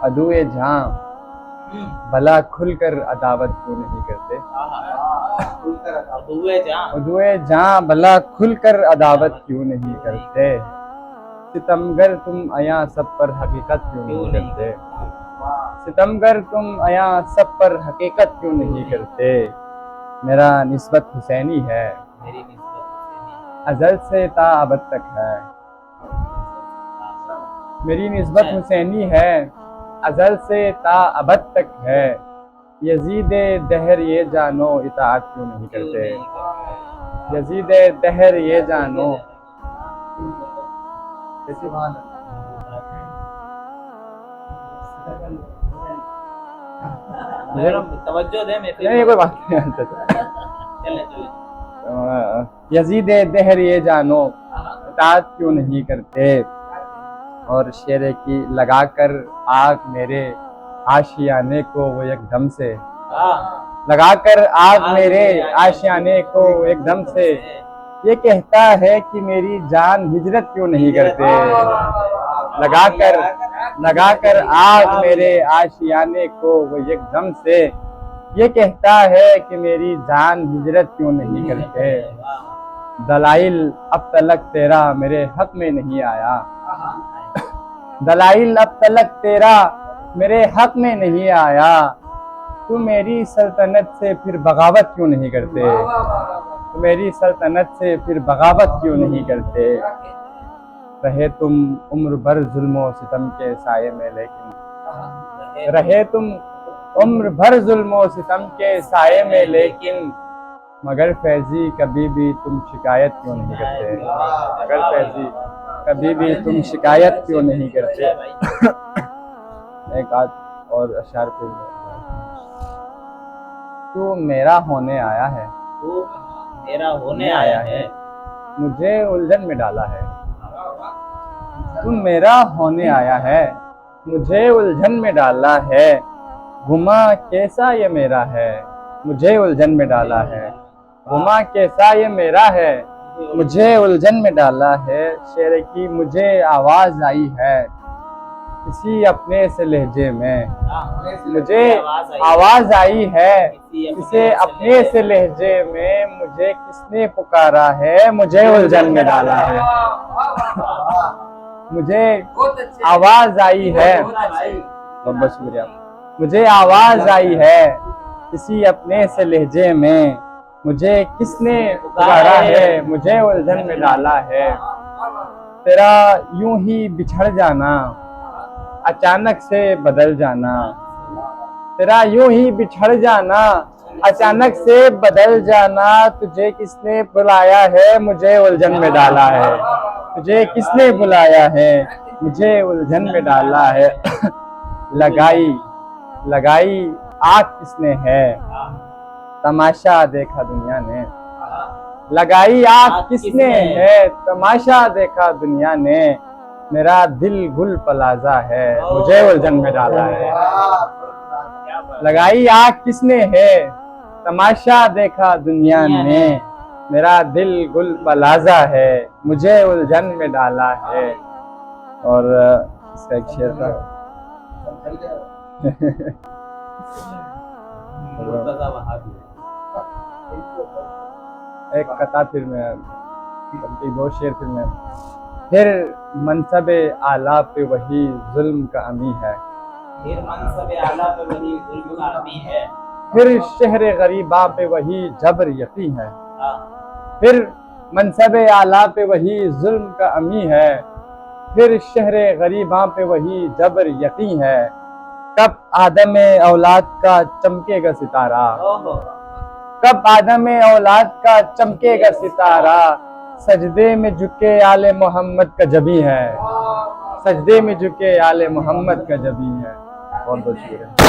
अदुए जहां भला खुलकर अदावत क्यों नहीं करते। अदुए जहां भला खुलकर अदावत क्यों नहीं करते। सितमगर तुम आया सब पर हकीकत क्यों नहीं करते। सितमगर तुम आया सब पर हकीकत क्यों नहीं करते। मेरा निस्बत हुसैनी है, अजल से ता अबद तक है। मेरी निस्बत हुसैनी है, अजल से ता अबद तक है। यजीदे दहर ये जानो इताअत क्यों नहीं करते। यजीदे दहर ये जानो। तवज्जो दे नहीं कोई बात नहीं। यजीदे दहर ये जानो इताअत क्यों नहीं करते। और शेर की लगाकर आग मेरे आशियाने को वो एकदम से, लगाकर आग मेरे आशियाने को एकदम से। ये कहता है कि मेरी जान हिजरत क्यों नहीं करते। लगाकर आग मेरे आशियाने को वो एकदम से। ये कहता है कि मेरी जान हिजरत क्यों नहीं करते। दलाइल अब तलक तेरा मेरे हक में नहीं आया। दलाइल अब तलक तेरा मेरे हक में नहीं आया। तू मेरी सल्तनत से फिर बगावत क्यों नहीं करते। तू मेरी सल्तनत से फिर बगावत क्यों नहीं करते। रहे तुम उम्र भर जुल्मों सितम के साये में लेकिन, रहे तुम उम्र भर जुल्मों सितम के साये में लेकिन, मगर फैजी कभी भी तुम शिकायत क्यों नहीं करते। मगर फैजी कभी भी तुम शिकायत क्यों नहीं करते। एक आध और अशार पे तू मेरा होने आया है, तू मेरा होने आया है, मुझे उलझन में डाला है। तू मेरा होने आया है, मुझे उलझन में डाला है। घुमा कैसा ये मेरा है, मुझे उलझन में डाला है। घुमा कैसा ये मेरा है, मुझे उलझन में डाला है। शेर की मुझे आवाज आई है किसी अपने से लहजे में। मुझे आवाज आई है किसी अपने से लहजे में। मुझे किसने पुकारा है, मुझे उलझन में डाला है। मुझे आवाज आई है, बहुत शुक्रिया। मुझे आवाज आई है किसी अपने से लहजे में। मुझे किसने पुकारा है, मुझे उलझन में डाला है। तेरा यूं ही बिछड़ जाना, अचानक से बदल जाना। तेरा यूं ही बिछड़ जाना, अचानक से बदल जाना। तुझे किसने बुलाया है, मुझे उलझन में डाला है। तुझे किसने बुलाया है, मुझे उलझन में डाला है। लगाई आग किसने है, तमाशा देखा दुनिया ने। लगाई आग किसने है, तमाशा देखा दुनिया ने। मेरा दिल गुल पलाजा है, मुझे उलझन में डाला है। लगाई आग किसने है, तमाशा देखा दुनिया ने। मेरा दिल गुल पलाजा है, मुझे उलझन में डाला है। और इसका एक शेर था। एक कथा फिर में, बहुत शेर फिर में। फिर मनसबे आला पे वही जुल्म का अमी है। फिर मनसबे आला पे वही जुल्म का अमी है। फिर शहर गरीबा पे वही जबर यकी है। फिर मनसबे आला पे वही जुल्म का अमी है। फिर शहर गरीबा पे वही जबर यकी है। कब आदम औलाद का चमकेगा सितारा। कब आदम औलाद का चमकेगा सितारा। सजदे में झुके आले मोहम्मद का जबी है। सजदे में झुके आले मोहम्मद का जबी है। बहुत बहुत शुक्रिया।